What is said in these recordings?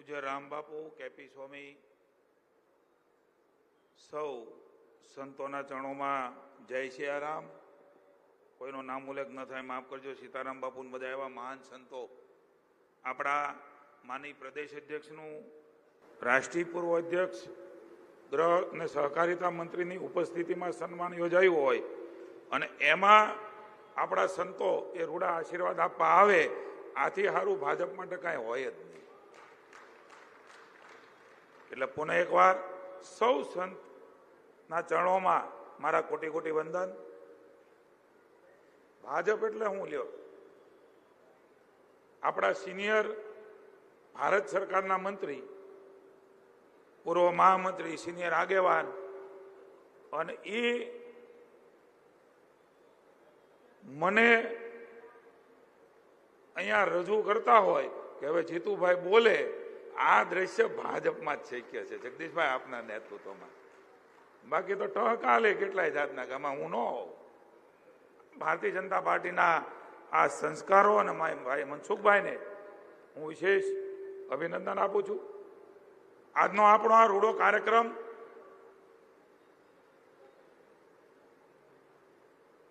પૂજ્ય રામબાપુ, કેપી સ્વામી, સૌ સંતોના ચરણોમાં જય સિયારામ. કોઈનો નામ ઉલ્લેખ ન થાય માફ કરજો. સીતારામ બાપુ બધા એવા મહાન સંતો. આપણા માની પ્રદેશ અધ્યક્ષનું, રાષ્ટ્રીય પૂર્વ અધ્યક્ષ, ગૃહ અને સહકારિતા મંત્રીની ઉપસ્થિતિમાં સન્માન યોજાયું હોય અને એમાં આપણા સંતો એ રૂડા આશીર્વાદ આપવા આવે, આથી સારું ભાજપ માટે કાંઈ હોય જ નહીં. એટલે પુનઃ એકવાર સૌ સંતના ચરણોમાં મારા કોટી કોટી વંદન. ભાજપ એટલે હું લ્યો, આપણા સિનિયર ભારત સરકારના મંત્રી, પૂર્વ મહામંત્રી, સિનિયર આગેવાન, અને એ મને અહીંયા રજૂ કરતા હોય કે હવે જીતુભાઈ બોલે, આ દ્રશ્ય ભાજપમાં જ શક્ય છે જગદીશભાઈ આપના નેતૃત્વમાં. બાકી તો ટહકાલે કેટલાય જાતના ગામમાં હું ન હોઉં. ભારતીય જનતા પાર્ટીના આ સંસ્કારો અને ભાઈ મનસુખભાઈને હું વિશેષ અભિનંદન આપું છું. આજનો આપણો આ રૂડો કાર્યક્રમ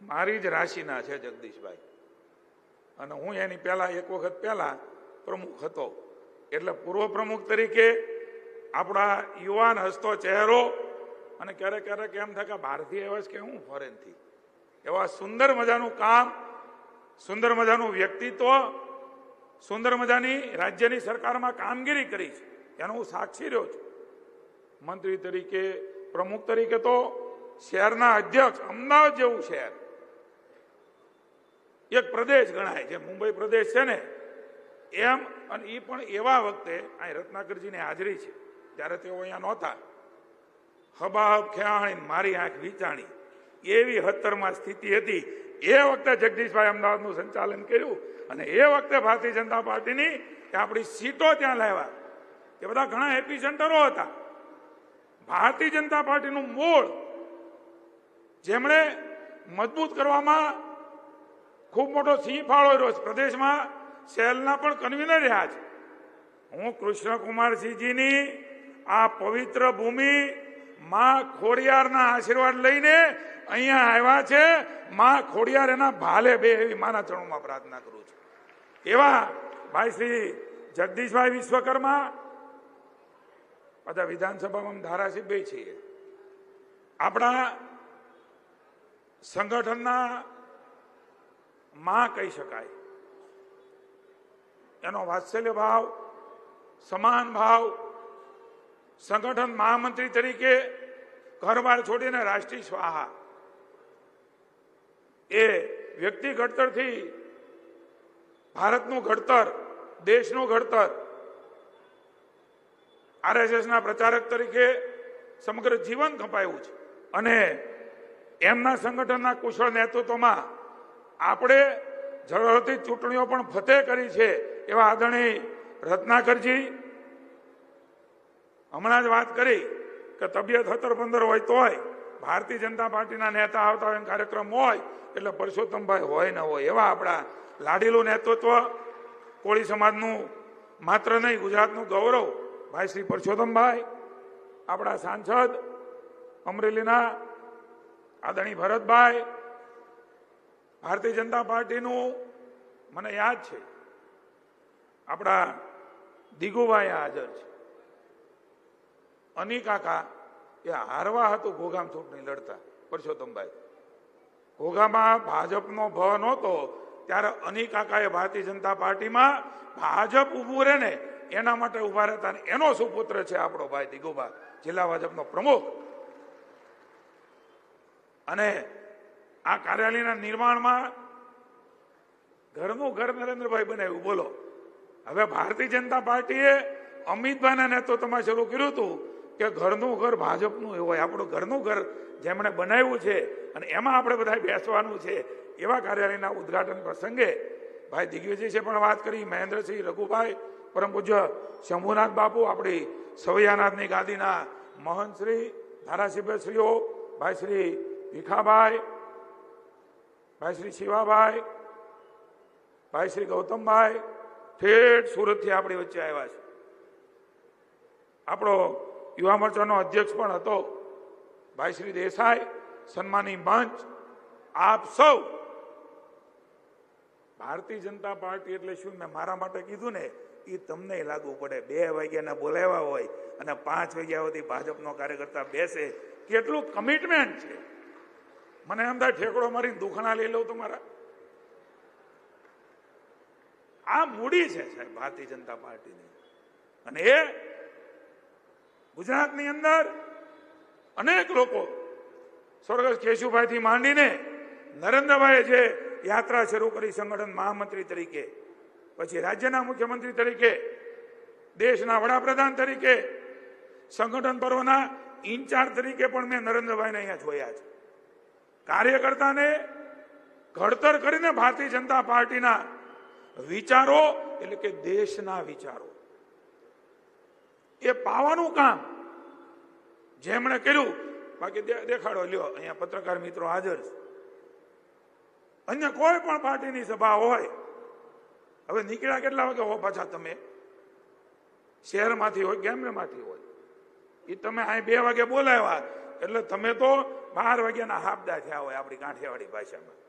મારી જ રાશિના છે જગદીશભાઈ, અને હું એની પહેલા એક વખત પહેલા પ્રમુખ હતો. એટલે પૂર્વ પ્રમુખ તરીકે આપણા યુવાન હસતો ચહેરો, અને ક્યારેક ક્યારેક એમ થાય કે ભારતીય એવા કે હું ફોરેનથી, એવા સુંદર મજાનું કામ, સુંદર મજાનું વ્યક્તિત્વ, સુંદર મજાની રાજ્યની સરકારમાં કામગીરી કરી છે, એનો હું સાક્ષી રહ્યો છું. મંત્રી તરીકે, પ્રમુખ તરીકે તો શહેરના અધ્યક્ષ, અમદાવાદ જેવું શહેર એક પ્રદેશ ગણાય, જે મુંબઈ પ્રદેશ છે ને એમ. અને એ પણ એવા વખતે અહીં રત્નાકરજીની હાજરી છે ત્યારે તેઓ અહીંયા નહોતા. હબાહબ ખેવાણી મારી આંખ વિચાણી એવી 17માં સ્થિતિ હતી. એ વખતે જગદીશભાઈ અમદાવાદનું સંચાલન કર્યું, અને એ વખતે ભારતીય જનતા પાર્ટીની આપણી સીટો ત્યાં લાવ્યા. એ બધા ઘણા એપી સેન્ટરો હતા. ભારતીય જનતા પાર્ટીનું મૂળ જેમણે મજબૂત કરવામાં ખૂબ મોટો સિંહ ફાળો રહ્યો છે. પ્રદેશમાં સેલના પણ કન્વીનર રહ્યા છે. હું કૃષ્ણકુમારસિંહજીની આ પવિત્ર ભૂમિ માં ખોડિયારના આશીર્વાદ લઈને અહીંયા આવ્યા છે. માં ખોડિયાર એના ભાલે બે, એવી માના ચરણોમાં પ્રાર્થના કરું છું. એવા ભાઈ શ્રી જગદીશભાઈ વિશ્વકર્મા, બધા વિધાનસભામાં ધારાસભ્ય છીએ. આપણા સંગઠનના માં કહી શકાય. એનો વાત્સલ્ય ભાવ, સમાન ભાવ, સંગઠન મહામંત્રી તરીકે ઘરબાર છોડીને રાષ્ટ્રીય સ્વાહા, એ વ્યક્તિ ઘડતરથી ભારતનું ઘડતર, દેશનું ઘડતર. આરએસએસના પ્રચારક તરીકે સમગ્ર જીવન ખપાયું છે, અને એમના સંગઠનના કુશળ નેતૃત્વમાં આપણે ઝળહળતી ચૂંટણીઓ પણ ફતેહ કરી છે. એવા આદરણીય રત્નાકરજી હમણાં જ વાત કરી કે તબિયત 17-15 હોય તોય ભારતીય જનતા પાર્ટીના નેતા આવતા હોય, કાર્યક્રમ હોય એટલે પરસોત્તમભાઈ હોય ન હોય. એવા આપણા લાડીલું નેતૃત્વ, કોળી સમાજનું માત્ર નહીં ગુજરાતનું ગૌરવ ભાઈ શ્રી પરસોત્તમભાઈ, આપણા સાંસદ અમરેલીના આદરણીય ભરતભાઈ, ભારતીય જનતા પાર્ટીનું મને યાદ છે આપણા દિગુભાઈ હાજર છે. અની કાકા એ હારવા હતું ઘોઘામ ચૂંટણી લડતા. પરસોત્તમભાઈ ઘોઘામાં ભાજપનો ભ નહોતો ત્યારે અની કાકાએ ભારતીય જનતા પાર્ટીમાં ભાજપ ઉભું રહે ને એના માટે ઉભા રહેતા. એનો સુપુત્ર છે આપણો ભાઈ દિગુભા, જિલ્લા ભાજપનો પ્રમુખ. અને આ કાર્યાલયના નિર્માણમાં ઘરનું ઘર નરેન્દ્રભાઈ બનાવ્યું. બોલો, હવે ભારતીય જનતા પાર્ટીએ અમિતભાઈના નેતૃત્વમાં શરૂ કર્યું હતું કે ઘરનું ઘર ભાજપનું એવું હોય. આપણું ઘરનું ઘર જેમણે બનાવ્યું છે અને એમાં આપણે બધા બેસવાનું છે. એવા કાર્યાલયના ઉદઘાટન પ્રસંગે ભાઈ દિગ્વિજયસિંહે પણ વાત કરી, મહેન્દ્રસિંહ, રઘુભાઈ, પરમ પૂજ્ય શંભુનાથ બાપુ, આપણી સવૈયાનાથની ગાદીના મહંતશ્રી, ધારાસભ્યશ્રીઓ, ભાઈ શ્રી ભીખાભાઈ, ભાઈ શ્રી શિવાભાઈ, ભાઈ શ્રી ગૌતમભાઈ, ઠેઠ સુરતથી આપણી વચ્ચે આવ્યા છે. આપણો યુવા મોરચાનો અધ્યક્ષ પણ હતો ભાઈ શ્રી દેસાઈ, સન્માની મંચ, આપ સૌ. ભારતીય જનતા પાર્ટી એટલે શું મેં મારા માટે કીધું ને એ તમને લાગુ પડે. 2 વાગ્યાના બોલાવ્યા હોય અને 5 વાગ્યા સુધી ભાજપનો કાર્યકર્તા બેસે, કેટલું કમિટમેન્ટ છે. મને એમ થાય ઠેકડો મારી દુખણા લઈ લઉં તમારા. આ મૂડી છે સાહેબ ભારતીય જનતા પાર્ટીની. અને એ ગુજરાતની અંદર અનેક લોકો સ્વર્ગસ્થ કેશુભાઈ થી માંડીને નરેન્દ્રભાઈએ જે યાત્રા શરૂ કરી સંગઠન મહામંત્રી તરીકે, પછી રાજ્યના મુખ્યમંત્રી તરીકે, દેશના વડાપ્રધાન તરીકે, સંગઠન પર્વના ઇન્ચાર્જ તરીકે પણ મેં નરેન્દ્રભાઈને અહીંયા જોયા છે. કાર્યકર્તાને ઘડતર કરીને ભારતીય જનતા પાર્ટીના વિચારો એટલે કે દેશના વિચારો એ પાવાનું કામ જેમણે કર્યું. બાકી દેખાડો લ્યો, અહીંયા પત્રકાર મિત્રો હાજર છે. અન્ય કોઈ પણ પાર્ટીની સભા હોય, હવે નીકળ્યા કેટલા વાગે હો પાછા તમે? શહેરમાંથી હોય, ગેમરેમાંથી હોય, એ તમે અહીં 2 વાગે બોલાવ્યા એટલે તમે તો 12 વાગ્યાના હાબદા થયા હોય આપણી કાંઠિયાવાડી ભાષામાં.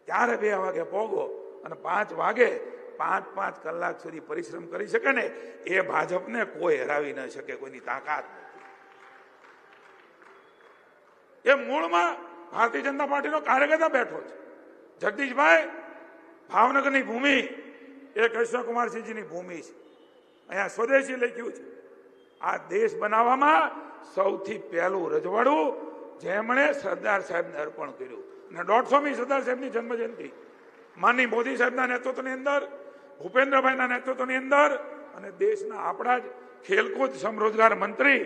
ત્યારે 2 વાગે પોગો અને 5 વાગે 5 કલાક સુધી પરિશ્રમ કરી શકે ને, એ ભાજપને કોઈ હરાવી ન શકે, કોઈની તાકાત નથી. એ મૂળમાં ભારતીય જનતા પાર્ટીનો કાર્યકર્તા બેઠો છે. જગદીશભાઈ, ભાવનગરની ભૂમિ એ કૃષ્ણકુમારસિંહજીની ભૂમિ છે. અહીંયા સ્વદેશી લખ્યું છે. આ દેશ બનાવવામાં સૌથી પહેલું રજવાડું જેમણે સરદાર સાહેબને અર્પણ કર્યું. અને 150મી સરદાર સાહેબની જન્મજયંતિ માનની મોદી સાહેબના નેતૃત્વની અંદર, ભૂપેન્દ્રભાઈના નેતૃત્વની અંદર અને દેશના આપણા જ ખેલકૂદ સમરોજગાર મંત્રી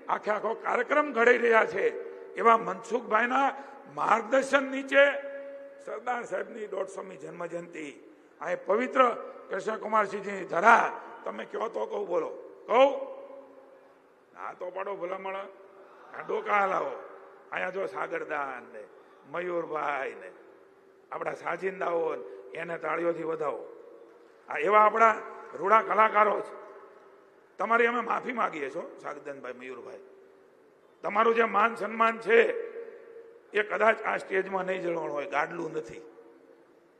આખો કાર્યક્રમ ઘડી રહ્યા છે. એવા મનસુખભાઈના માર્ગદર્શન નીચે સરદાર સાહેબની 150મી જન્મજયંતિ આ પવિત્ર કૃષ્ણકુમારસિંહજીની ધરા. તમે કહો તો કહું, બોલો કહું? ના તો પાડો ભલામણ, આ ડોકા હલાવો. અહીંયા જો સાગરદાન ને મયુરભાઈ ને આપણા સાજિંદાઓ એને તાળીઓથી વધાવો. આ એવા આપણા રૂડા કલાકારો છે. તમારી અમે માફી માંગીએ છો સાગરદાનભાઈ, મયુરભાઈ. તમારું જે માન સન્માન છે એ કદાચ આ સ્ટેજમાં નહીં જળવાનું હોય, ગાડલું નથી,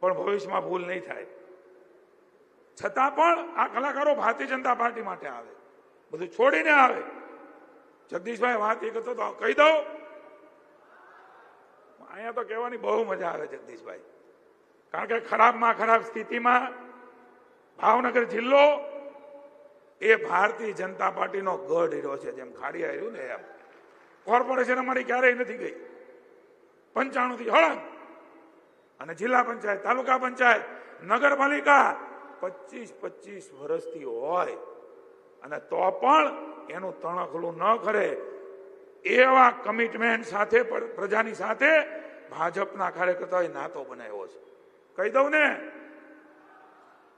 પણ ભવિષ્યમાં ભૂલ નહીં થાય. છતાં પણ આ કલાકારો ભારતીય જનતા પાર્ટી માટે આવે, બધું છોડીને આવે. જગદીશભાઈ વાત એ કરતો તો કહી દઉં, અહીંયા તો કહેવાની બહુ મજા આવે જગદીશભાઈ, કારણ કે ખરાબમાં ખરાબ સ્થિતિમાં ભાવનગર જિલ્લો એ ભારતીય જનતા પાર્ટીનો ગઢ હીરો છે. જેમ ખાડિયા રહ્યું ને એમ કોર્પોરેશન અમારી ક્યારેય નથી ગઈ. 95 થી હળંગ, અને જિલ્લા પંચાયત, તાલુકા પંચાયત, નગરપાલિકા 25 વર્ષથી હોય અને તો પણ એનું તણખલું ન કરે એવા કમિટમેન્ટ સાથે પ્રજાની સાથે ભાજપના કાર્યકર્તાઓએ નાતો બનાવ્યો છે. કહી દઉં ને,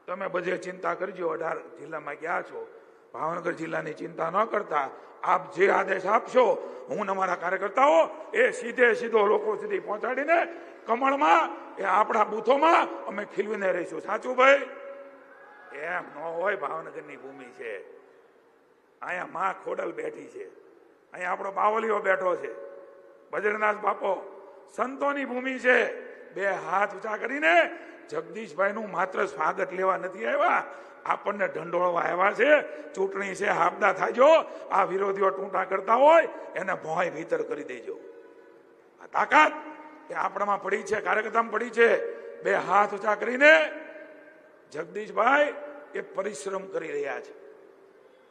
તમે બધે ચિંતા કરજો. 18 જિલ્લામાં ગયા છો, ભાવનગર જિલ્લાની ચિંતા ન કરતા આપ જે આદેશ આપશો, હું અમારા કાર્યકર્તાઓ એ સીધો લોકો સુધી પહોંચાડીને કમળમાં એ આપણા બૂથોમાં અમે ખીલવીને રહીશું. સાચું ભાઈ? એમ ન હોય. ભાવનગરની ભૂમિ છે. અહીંયા માં ખોડલ બેઠી છે, અહીંયા આપણો બાવલીઓ બેઠો છે, બજરનાથ બાપો, સંતોની ભૂમિ છે. 2 હાથ ઊંચા કરીને જગદીશભાઈનું માત્ર સ્વાગત લેવા નથી આવ્યા, આપણને ઢંઢોળવા આવ્યા છે. ચૂંટણી છે, હાબદા થાજો. આ વિરોધીઓ ટૂંટા કરતા હોય એને ભોંય ભીતર કરી દેજો. આ તાકાત એ આપણામાં પડી છે, કાર્યકર્તામાં પડી છે. 2 હાથ ઊંચા કરીને જગદીશભાઈ એ પરિશ્રમ કરી રહ્યા છે.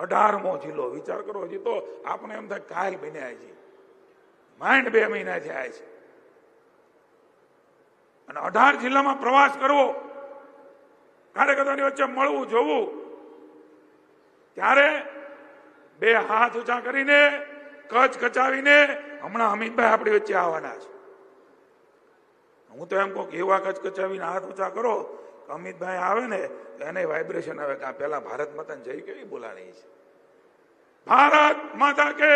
18મો જિલ્લો, વિચાર કરો. હજી તો આપણે એમ થાય કાયલ બન્યા છે, માઇન્ડ 2 મહિના થયા છે. અને 18 જિલ્લામાં પ્રવાસ કરવો, કાર્યકર્તાની વચ્ચે મળવું, જોવું, ત્યારે 2 હાથ ઊંચા કરીને કચ કચાવીને હમણાં અમિતભાઈ આપણી વચ્ચે આવવાના છે. હું તો એમ કહું કે એવા કચ કચાવીને હાથ ઊંચા કરો કે અમિતભાઈ આવે ને તો એને વાઇબ્રેશન આવે કે પેલા ભારત માતાને જય કેવી બોલાણી છે. ભારત માતા કે.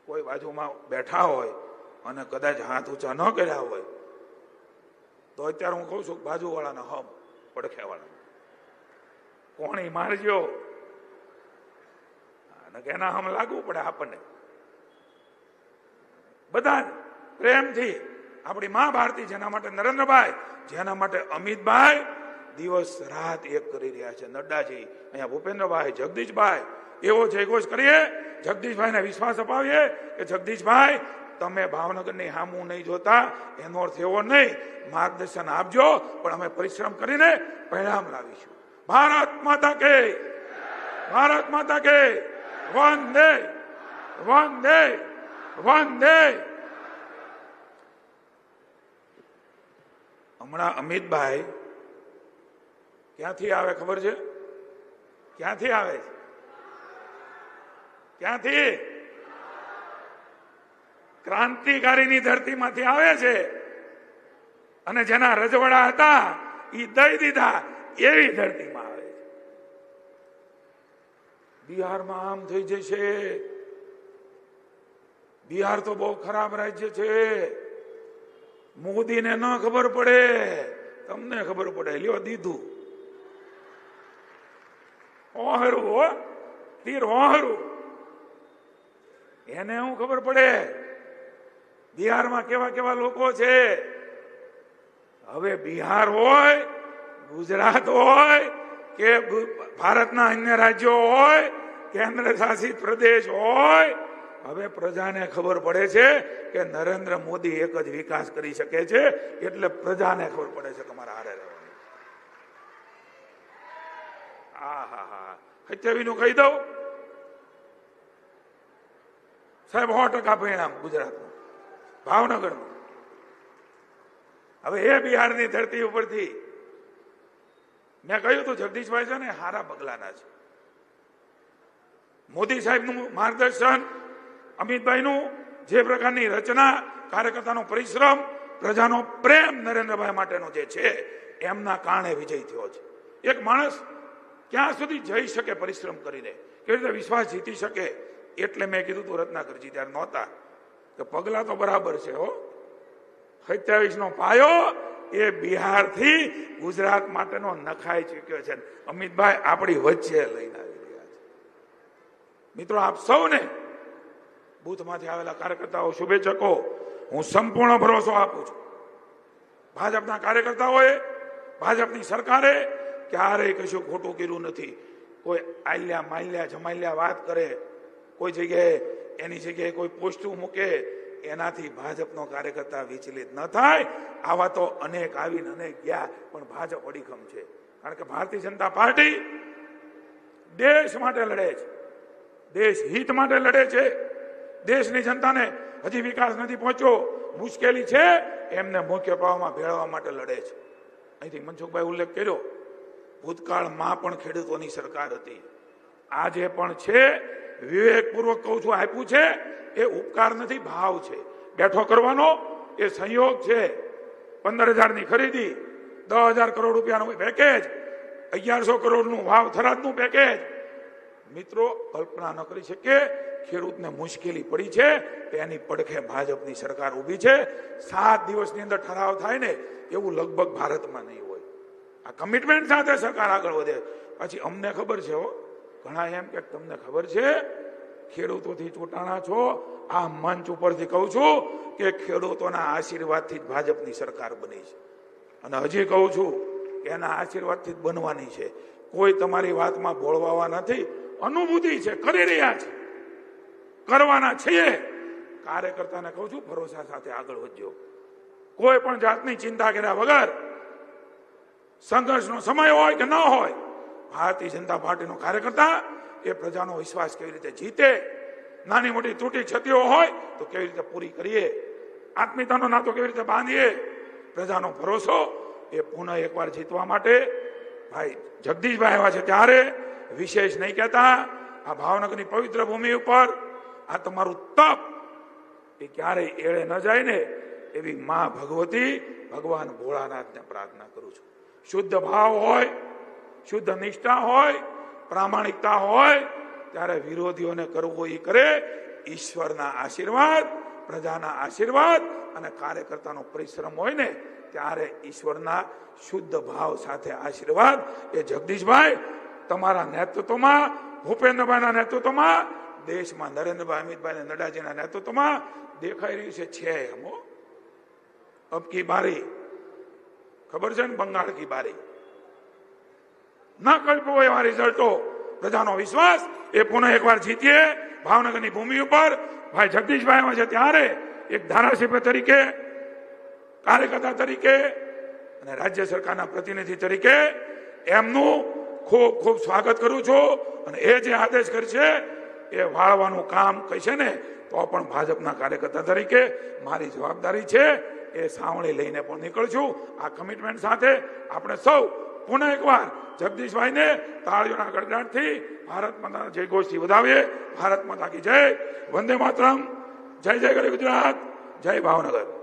કોઈ બાજુમાં બેઠા હોય અને કદાચ હાથ ઊંચા ન કર્યા હોય તો અત્યારે હું કહું છું બાજુવાળાને હમ પડખેવાળા કોણી મારજો, એના હમ લાગવું પડે આપણને. બધા પ્રેમથી આપણી મા ભારતી, જેના માટે નરેન્દ્રભાઈ, જેના માટે અમિતભાઈ દિવસ રાત એક કરી રહ્યા છે, નડ્ડાજી, અહીંયા ભૂપેન્દ્રભાઈ, જગદીશભાઈ, એવો જયઘોષ કરીએ, જગદીશભાઈને વિશ્વાસ અપાવીએ કે જગદીશભાઈ તમે ભાવનગરની હામું નહીં જોતા, એનો અર્થ એવો નહીં, માર્ગદર્શન આપજો, પણ અમે પરિશ્રમ કરીને પરિણામ લાવીશું. ભારત માતા કે, ભારત માતા કે, વંદે વંદે વંદે. હમણાં અમિતભાઈ ક્યાંથી આવે ખબર છે? ક્યાંથી આવે છે? ક્યાંથી? ક્રાંતિકારીની ધરતીમાંથી આવે છે, અને જેના રજવાડા હતા એ દઈ દીધા એવી ધરતીમાં આવે છે. બિહારમાં આમ થઈ જશે. બિહાર તો બહુ ખરાબ રાજ્ય છે. મોદીને ન ખબર પડે, તમને ખબર પડે. લ્યો દીધું ઓહરું, હો તીર ઓહરું, એને શું ખબર પડે બિહારમાં કેવા કેવા લોકો છે? હવે બિહાર હોય, ગુજરાત હોય કે ભારતના અન્ય રાજ્યો હોય, કેન્દ્ર શાસિત પ્રદેશ હોય, હવે પ્રજાને ખબર પડે છે કે નરેન્દ્ર મોદી એક જ વિકાસ કરી શકે છે. એટલે પ્રજાને ખબર પડે છે તમારા હારે રહેવાની. નું કહી દઉં સાહેબ, 100% પરિણામ ગુજરાતનું, ભાવનગરનું. હવે એ બિહારની ધરતી ઉપરથી મેં કહ્યું હતું જગદીશભાઈ છે ને હારા પગલાના છે. મોદી સાહેબનું માર્ગદર્શન, અમિતભાઈનું જે પ્રકારની રચના, કાર્યકર્તાનો પરિશ્રમ, પ્રજાનો પ્રેમ નરેન્દ્રભાઈ માટેનો જે છે, એમના કારણે વિજય થયો છે. એક માણસ ક્યાં સુધી જઈ શકે પરિશ્રમ કરીને, કેવી રીતે વિશ્વાસ જીતી શકે? એટલે મેં કીધું તું રત્નાકરજી ત્યારે નહોતા કે પગલા તો બરાબર છે હો. 27 નો પાયો એ બિહારથી ગુજરાત માટેનો નખાઈ ચૂક્યો છે. અમિતભાઈ આપણી વચ્ચે લઈને આવી રહ્યા છે. મિત્રો, આપ સૌને, બૂથમાંથી આવેલા કાર્યકર્તાઓ, શુભેચ્છકો, હું સંપૂર્ણ ભરોસો આપું છું. ભાજપના કાર્યકર્તાઓએ, ભાજપની સરકારે ક્યારેય કશું ખોટું કર્યું નથી. કોઈ આલ્યા માલ્યા જમાલ્યા વાત કરે, કોઈ જગ્યાએ એની જગ્યાએ કોઈ પોસ્ટું મૂકે, એનાથી ભાજપનો કાર્યકર્તા વિચલિત ન થાય. આવા તો અનેક આવીને અનેક ગયા, પણ ભાજપ અડીખમ છે. કારણ કે ભારતીય જનતા પાર્ટી દેશ માટે લડે છે, દેશ હિત માટે લડે છે. દેશની જનતાને હજી વિકાસ નથી પહોંચ્યો, મુશ્કેલી છે, એમને મુખ્ય પ્રવાહમાં ભેળવવા માટે લડે છે. અહીંથી મનસુખભાઈ ઉલ્લેખ કર્યો, ભૂતકાળમાં પણ ખેડૂતોની સરકાર હતી, આજે પણ છે. વિવેકપૂર્વક કહું છું, આપ્યું છે એ ઉપકાર નથી, ભાવ છે. બેઠો કરવાનો એ સંયોગ છે. 15,000 ની ખરીદી, 10,000 કરોડ રૂપિયાનું પેકેજ, 1100 કરોડનું વાવ થરાદનું પેકેજ. મિત્રો, કલ્પના ન કરી શકે. ખેડૂતને મુશ્કેલી પડી છે, તેની પડખે ભાજપની સરકાર ઊભી છે. 7 દિવસની અંદર ઠરાવ થાય ને, એવું લગભગ ભારતમાં નહીં હોય. આ કમિટમેન્ટ સાથે સરકાર આગળ વધે. પછી અમને ખબર છે હો, ઘણા એમ કે તમને ખબર છે, ખેડૂતોથી ચૂંટાણા છો. આ મંચ ઉપરથી કહું છું કે ખેડૂતોના આશીર્વાદથી જ ભાજપની સરકાર બની છે, અને હજી કહું છું કે એના આશીર્વાદથી જ બનવાની છે. કોઈ તમારી વાતમાં બોળવા નથી. અનુભૂતિ છે, કરી રહ્યા છે, કરવાના છીએ. કાર્યકર્તાને કહું છું, ભરોસા સાથે આગળ વધજો. કોઈ પણ જાતની ચિંતા કર્યા વગર, સંઘર્ષનો સમય હોય કે ન હોય, ભારતીય જનતા પાર્ટીનો કાર્યકર્તા એ પ્રજાનો વિશ્વાસ કેવી રીતે જીતે, નાની મોટી ત્રુટી ક્ષતિઓ હોય તો કેવી રીતે પૂરી કરીએ, આત્મીયતાનો નાતો કેવી રીતે બાંધીએ, પ્રજાનો ભરોસો એ પુનઃ એકવાર જીતવા માટે ભાઈ જગદીશભાઈ આવ્યા છે ત્યારે વિશેષ નહીં કહેતા. આ ભાવનગરની પવિત્ર ભૂમિ ઉપર આ તમારું તપ એ ક્યારેય એળે ન જાય ને, એવી મા ભગવતી, ભગવાન ભોળાનાથને પ્રાર્થના કરું છું. શુદ્ધ ભાવ હોય, શુદ્ધ નિષ્ઠા હોય, પ્રામાણિકતા હોય, ત્યારે વિરોધીઓને કરવું એ કરે. ઈશ્વરના આશીર્વાદ, પ્રજાના આશીર્વાદ અને કાર્યકર્તાનો પરિશ્રમ હોય ને, ત્યારે ઈશ્વરના શુદ્ધ ભાવ સાથે આશીર્વાદ એ જગદીશભાઈ તમારા નેતૃત્વમાં, ભૂપેન્દ્રભાઈના નેતૃત્વમાં, દેશમાં નરેન્દ્રભાઈ, અમિતભાઈ, નડ્ડાજીના નેતૃત્વમાં દેખાઈ રહ્યું છે એમ અબ કી બારી, ખબર છે ને, બંગાળ કી બારી. ના કલ્પો એવા રિઝલ્ટો, પ્રજાનો વિશ્વાસ એ પુનઃ એકવાર જીતીએ. ભાવનગરની ભૂમિ ઉપર ભાઈ જગદીશભાઈ આવે છે ત્યારે એક ધારાસભ્ય તરીકે, કાર્યકર્તા તરીકે અને રાજ્ય સરકારના પ્રતિનિધિ તરીકે એમનું ખૂબ ખૂબ સ્વાગત કરું છું. અને એ જે આદેશ કરશે એ વાળવાનું કામ કહેશે ને તો પણ ભાજપના કાર્યકર્તા તરીકે મારી જવાબદારી છે એ સાવણી લઈને પણ નીકળશું. આ કમિટમેન્ટ સાથે આપણે સૌ પુનઃ એકવાર જગદીશભાઈને તાળીઓના ગડગડાટથી ભારત માતાના જય ઘોષથી વધાવીએ. ભારત માતા કી જય, વંદે માતરમ, જય જય ગરવી ગુજરાત, જય ભાવનગર.